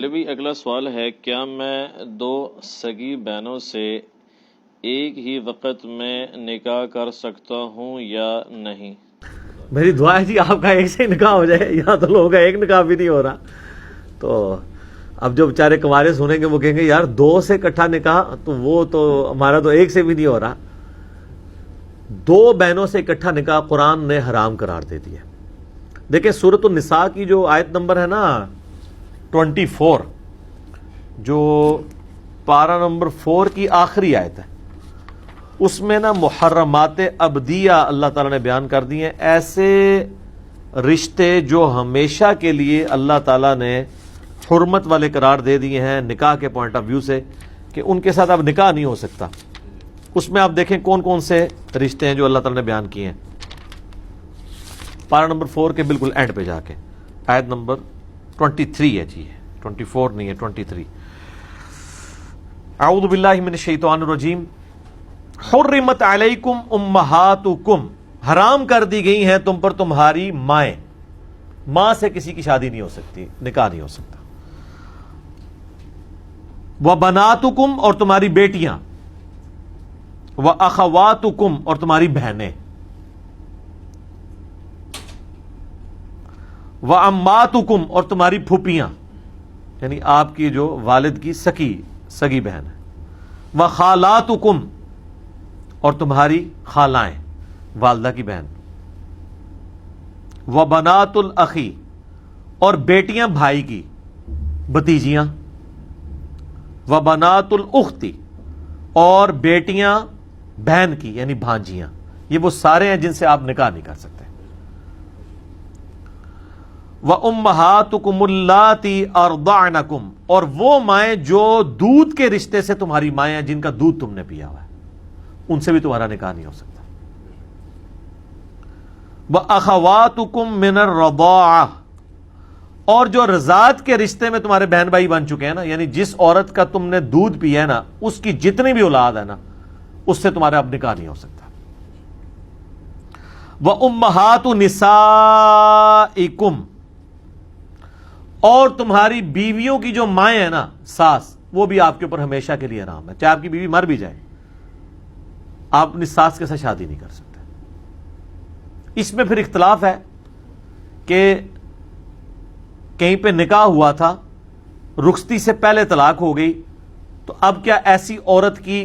علی بھائی اگلا سوال ہے، کیا میں دو سگی بہنوں سے ایک ہی وقت میں نکاح کر سکتا ہوں یا نہیں؟ میری دعا ہے جی آپ کا ایک سے نکاح ہو جائے، یا تو لوگوں کا ایک نکاح بھی نہیں ہو رہا۔ تو اب جو بیچارے کنوارے سنیں گے وہ کہیں گے یار دو سے اکٹھا نکاح، تو وہ تو ہمارا تو ایک سے بھی نہیں ہو رہا۔ دو بہنوں سے اکٹھا نکاح قرآن نے حرام قرار دے دیا۔ دیکھیں سورۃ النساء کی جو آیت نمبر ہے نا 24، جو پارہ نمبر 4 کی آخری آیت ہے، اس میں نا محرمات ابدیہ اللہ تعالیٰ نے بیان کر دی ہیں، ایسے رشتے جو ہمیشہ کے لیے اللہ تعالیٰ نے حرمت والے قرار دے دیے ہیں نکاح کے پوائنٹ آف ویو سے، کہ ان کے ساتھ اب نکاح نہیں ہو سکتا۔ اس میں آپ دیکھیں کون کون سے رشتے ہیں جو اللہ تعالیٰ نے بیان کیے ہیں، پارہ نمبر 4 کے بالکل اینڈ پہ جا کے آیت نمبر 23 ہے جی، 24 نہیں ہے 23۔ اعوذ باللہ من الشیطان الرجیم، حرمت علیکم امہاتکم، حرام کر دی گئی ہیں تم پر تمہاری مائیں۔ ماں سے کسی کی شادی نہیں ہو سکتی، نکاح نہیں ہو سکتا۔ وبناتکم، اور تمہاری بیٹیاں، واخواتکم، اور تمہاری بہنیں، وعماتکم، اور تمہاری پھوپھیاں، یعنی آپ کی جو والد کی سگی بہن ہے، وخالاتکم، اور تمہاری خالائیں، والدہ کی بہن، وبنات الاخی، اور بیٹیاں بھائی کی، بھتیجیاں، وبنات الاختی، اور بیٹیاں بہن کی یعنی بھانجیاں۔ یہ وہ سارے ہیں جن سے آپ نکاح نہیں کر سکتے۔ وَأُمَّهَاتُكُمُ اللَّاتِي أَرْضَعْنَكُمْ، اور وہ مائیں جو دودھ کے رشتے سے تمہاری مائیں ہیں، جن کا دودھ تم نے پیا ہوا ہے، ان سے بھی تمہارا نکاح نہیں ہو سکتا۔ وَأَخَوَاتُكُمْ مِنَ الرَّضَاعَةِ، اور جو رضاعت کے رشتے میں تمہارے بہن بھائی بن چکے ہیں نا، یعنی جس عورت کا تم نے دودھ پیا ہے نا، اس کی جتنی بھی اولاد ہے نا، اس سے تمہارا اب نکاح نہیں ہو سکتا۔ وَأُمَّهَاتُ نِسَائِكُمْ، اور تمہاری بیویوں کی جو مائیں ہیں نا، ساس، وہ بھی آپ کے اوپر ہمیشہ کے لیے حرام ہے، چاہے آپ کی بیوی مر بھی جائے، آپ اپنی ساس کے ساتھ شادی نہیں کر سکتے۔ اس میں پھر اختلاف ہے کہ کہیں پہ نکاح ہوا تھا، رخصتی سے پہلے طلاق ہو گئی، تو اب کیا ایسی عورت کی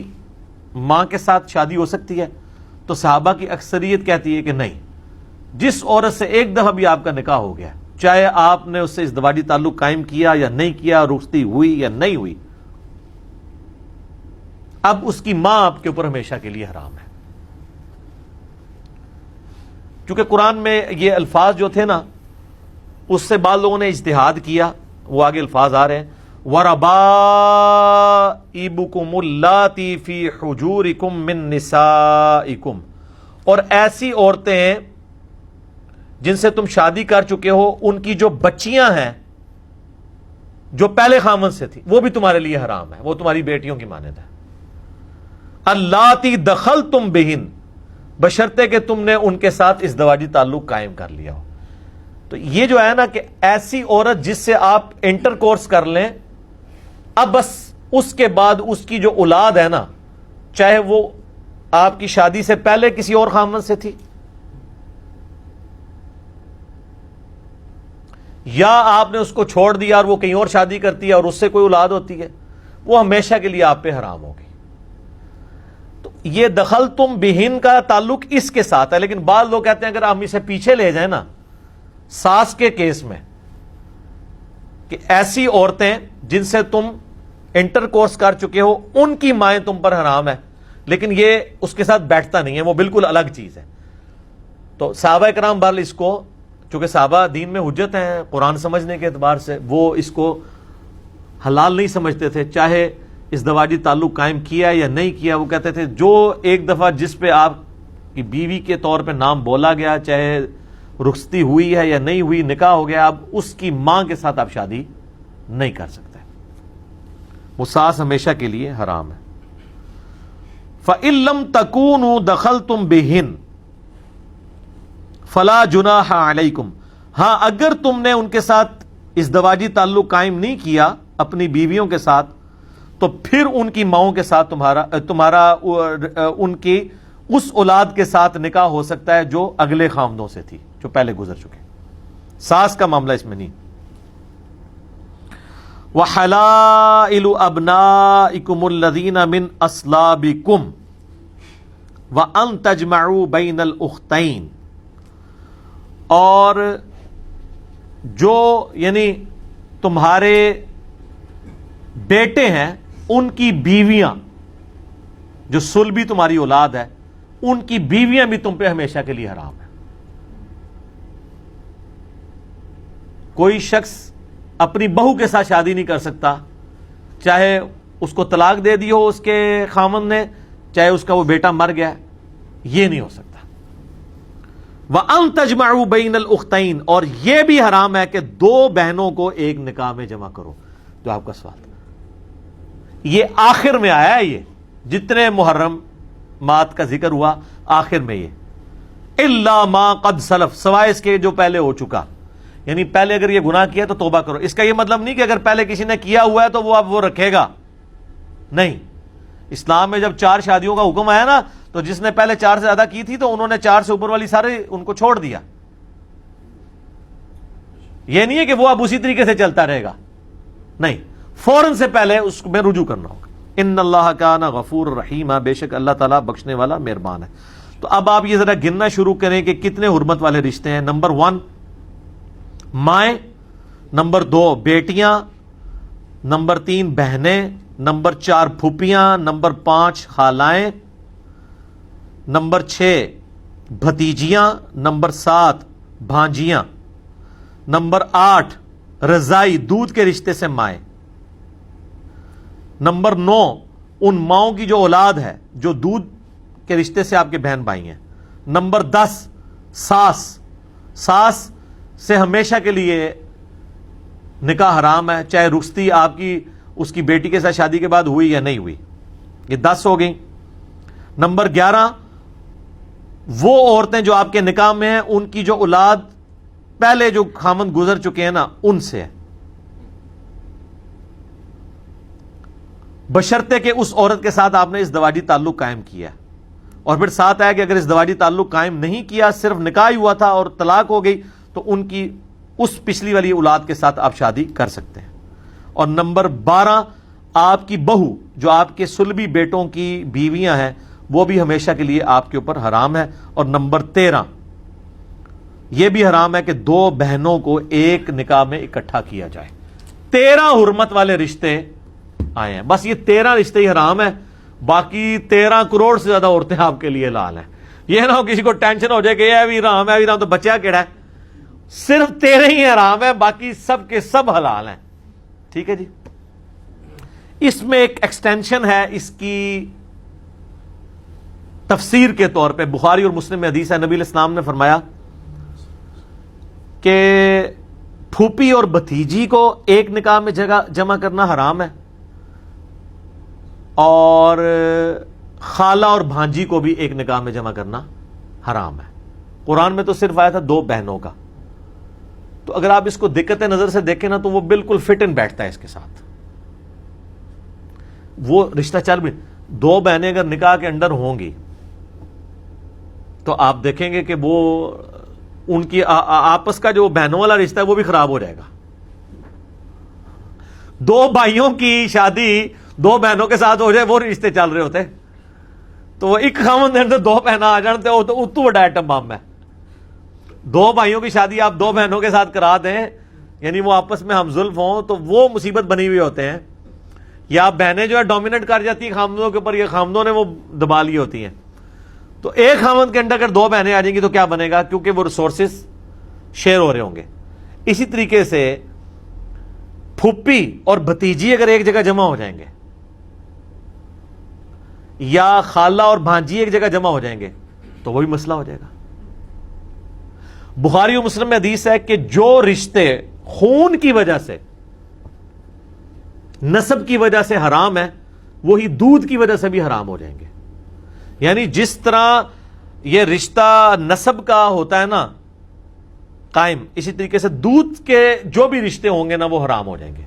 ماں کے ساتھ شادی ہو سکتی ہے؟ تو صحابہ کی اکثریت کہتی ہے کہ نہیں، جس عورت سے ایک دفعہ بھی آپ کا نکاح ہو گیا، چاہے آپ نے اس سے ازدواجی تعلق قائم کیا یا نہیں کیا، رخصتی ہوئی یا نہیں ہوئی، اب اس کی ماں آپ کے اوپر ہمیشہ کے لیے حرام ہے۔ کیونکہ قرآن میں یہ الفاظ جو تھے نا، اس سے بعض لوگوں نے اجتہاد کیا، وہ آگے الفاظ آ رہے ہیں، وَرَبَائِبُكُمُ اللَّاتِي فِي حُجُورِكُم مِّن نِّسَائِكُمْ، اور ایسی عورتیں ہیں جن سے تم شادی کر چکے ہو، ان کی جو بچیاں ہیں جو پہلے خامن سے تھی، وہ بھی تمہارے لیے حرام ہے، وہ تمہاری بیٹیوں کی مانند ہے۔ اللَّاتِي دَخَلْتُم بِهِنَّ، بشرطے کہ تم نے ان کے ساتھ ازدواجی تعلق قائم کر لیا ہو۔ تو یہ جو ہے نا کہ ایسی عورت جس سے آپ انٹر کورس کر لیں، اب بس اس کے بعد اس کی جو اولاد ہے نا، چاہے وہ آپ کی شادی سے پہلے کسی اور خامن سے تھی، یا آپ نے اس کو چھوڑ دیا اور وہ کہیں اور شادی کرتی ہے اور اس سے کوئی اولاد ہوتی ہے، وہ ہمیشہ کے لیے آپ پہ حرام ہوگی۔ تو یہ دخل تم بہن کا تعلق اس کے ساتھ ہے، لیکن بعض لوگ کہتے ہیں اگر ہم اسے پیچھے لے جائیں نا، ساس کے کیس میں، کہ ایسی عورتیں جن سے تم انٹر کورس کر چکے ہو، ان کی مائیں تم پر حرام ہے، لیکن یہ اس کے ساتھ بیٹھتا نہیں ہے، وہ بالکل الگ چیز ہے۔ تو صحابہ کرام بہرحال اس کو، چونکہ صحابہ دین میں حجت ہیں قرآن سمجھنے کے اعتبار سے، وہ اس کو حلال نہیں سمجھتے تھے، چاہے ازدواجی تعلق قائم کیا یا نہیں کیا، وہ کہتے تھے جو ایک دفعہ جس پہ آپ کی بیوی کے طور پہ نام بولا گیا، چاہے رخصتی ہوئی ہے یا نہیں ہوئی، نکاح ہو گیا، اب اس کی ماں کے ساتھ آپ شادی نہیں کر سکتے، وہ ساس ہمیشہ کے لیے حرام ہے۔ فَإِن لَّمْ تَكُونُوا دَخَلْتُم بِهِنَّ فَلَا جُنَاحَ عَلَيْكُمْ، ہاں اگر تم نے ان کے ساتھ ازدواجی تعلق قائم نہیں کیا اپنی بیویوں کے ساتھ تو پھر ان کی ماؤں کے ساتھ تمہارا ان کی اس اولاد کے ساتھ نکاح ہو سکتا ہے جو اگلے خاوندوں سے تھی، جو پہلے گزر چکے. ساس کا معاملہ اس میں نہیں. وَحَلَائِلُ أَبْنَائِكُمُ الَّذِينَ مِنْ أَصْلَابِكُمْ وَأَن تَجْمَعُوا بَيْنَ الْأُخْتَيْنِ، اور جو یعنی تمہارے بیٹے ہیں ان کی بیویاں، جو صلبی تمہاری اولاد ہے ان کی بیویاں بھی تم پہ ہمیشہ کے لیے حرام ہے. کوئی شخص اپنی بہو کے ساتھ شادی نہیں کر سکتا، چاہے اس کو طلاق دے دی ہو اس کے خاوند نے، چاہے اس کا وہ بیٹا مر گیا، یہ نہیں ہو سکتا. وَأَن تَجْمَعُوا بَيْنَ الْأُخْتَيْنِ، اور یہ بھی حرام ہے کہ دو بہنوں کو ایک نکاح میں جمع کرو. جو آپ کا سوال یہ آخر میں آیا ہے، یہ جتنے محرمات کا ذکر ہوا آخر میں یہ اِلَّا مَا قَدْ سَلَف، سوائے اس کے جو پہلے ہو چکا. یعنی پہلے اگر یہ گناہ کیا تو توبہ کرو. اس کا یہ مطلب نہیں کہ اگر پہلے کسی نے کیا ہوا ہے تو وہ اب وہ رکھے گا، نہیں. اسلام میں جب 4 شادیوں کا حکم آیا نا تو جس نے پہلے 4 سے زیادہ کی تھی تو انہوں نے 4 سے اوپر والی سارے ان کو چھوڑ دیا. یہ نہیں ہے کہ وہ اب اسی طریقے سے چلتا رہے گا، نہیں، فوراً سے پہلے اس میں رجوع کرنا ہوگا. ان اللہ کان غفور رحیم، بے شک اللہ تعالیٰ بخشنے والا مہربان ہے. تو اب آپ یہ ذرا گننا شروع کریں کہ کتنے حرمت والے رشتے ہیں. نمبر 1 مائیں، نمبر 2 بیٹیاں، نمبر 3 بہنیں، نمبر 4 پھوپھیاں، نمبر 5 خالائیں، نمبر 6 بھتیجیاں، نمبر 7 بھانجیاں، نمبر 8 رضائی دودھ کے رشتے سے مائیں، نمبر 9 ان ماؤں کی جو اولاد ہے جو دودھ کے رشتے سے آپ کے بہن بھائی ہیں، نمبر 10 ساس سے ہمیشہ کے لیے نکاح حرام ہے، چاہے رخصتی آپ کی اس کی بیٹی کے ساتھ شادی کے بعد ہوئی یا نہیں ہوئی. یہ 10 ہو گئی. نمبر 11 وہ عورتیں جو آپ کے نکاح میں ہیں ان کی جو اولاد پہلے جو خامند گزر چکے ہیں نا ان سے، بشرطے کہ اس عورت کے ساتھ آپ نے ازدواجی تعلق قائم کیا. اور پھر ساتھ آیا کہ اگر ازدواجی تعلق قائم نہیں کیا، صرف نکاح ہی ہوا تھا اور طلاق ہو گئی، تو ان کی اس پچھلی والی اولاد کے ساتھ آپ شادی کر سکتے ہیں. اور نمبر 12 آپ کی بہو جو آپ کے صلبی بیٹوں کی بیویاں ہیں وہ بھی ہمیشہ کے لیے آپ کے اوپر حرام ہے. اور نمبر 13 یہ بھی حرام ہے کہ 2 بہنوں کو ایک نکاح میں اکٹھا کیا جائے. 13 حرمت والے رشتے آئے ہیں، بس یہ 13 رشتے ہی حرام ہیں، باقی 13 کروڑ سے زیادہ عورتیں آپ کے لیے حلال ہیں. یہ نہ ہو کسی کو ٹینشن ہو جائے کہ یہ بھی حرام ہے، تو بچہ کیڑا ہے. صرف 13 ہی حرام ہے، باقی سب کے سب حلال ہیں. ٹھیک ہے جی. اس میں ایک ایکسٹینشن ہے اس کی تفسیر کے طور پہ. بخاری اور مسلم میں حدیث ہے، نبی علیہ السلام نے فرمایا کہ پھوپھی اور بھتیجی کو ایک نکاح میں جمع کرنا حرام ہے، اور خالہ اور بھانجی کو بھی ایک نکاح میں جمع کرنا حرام ہے. قرآن میں تو صرف آیا تھا 2 بہنوں کا. تو اگر آپ اس کو دقت نظر سے دیکھیں نا تو وہ بالکل فٹ ان بیٹھتا ہے اس کے ساتھ. وہ رشتہ چل بھی 2 بہنیں اگر نکاح کے اندر ہوں گی تو آپ دیکھیں گے کہ وہ ان کی آپس کا جو بہنوں والا رشتہ ہے وہ بھی خراب ہو جائے گا. 2 بھائیوں کی شادی 2 بہنوں کے ساتھ ہو جائے وہ رشتے چل رہے ہوتے تو وہ ایک خامن دن سے 2 بہنیں آ جانتے وہ تو اتو بڑا ایٹم بم ہے. 2 بھائیوں کی شادی آپ 2 بہنوں کے ساتھ کرا دیں، یعنی وہ آپس میں ہم زلف ہوں تو وہ مصیبت بنی ہوئی ہوتے ہیں. یا بہنیں جو ہے ڈومینیٹ کر جاتی ہیں خامدوں کے اوپر، یہ خامدوں نے وہ دبا لی ہوتی ہیں. تو ایک خامد کے اندر اگر 2 بہنیں آ جائیں گی تو کیا بنے گا؟ کیونکہ وہ ریسورسز شیئر ہو رہے ہوں گے. اسی طریقے سے پھوپھی اور بھتیجی اگر ایک جگہ جمع ہو جائیں گے یا خالہ اور بھانجی ایک جگہ جمع ہو جائیں گے تو وہی مسئلہ ہو جائے گا. بخاری و مسلم میں حدیث ہے کہ جو رشتے خون کی وجہ سے، نسب کی وجہ سے حرام ہے وہی دودھ کی وجہ سے بھی حرام ہو جائیں گے. یعنی جس طرح یہ رشتہ نسب کا ہوتا ہے نا قائم، اسی طریقے سے دودھ کے جو بھی رشتے ہوں گے نا وہ حرام ہو جائیں گے.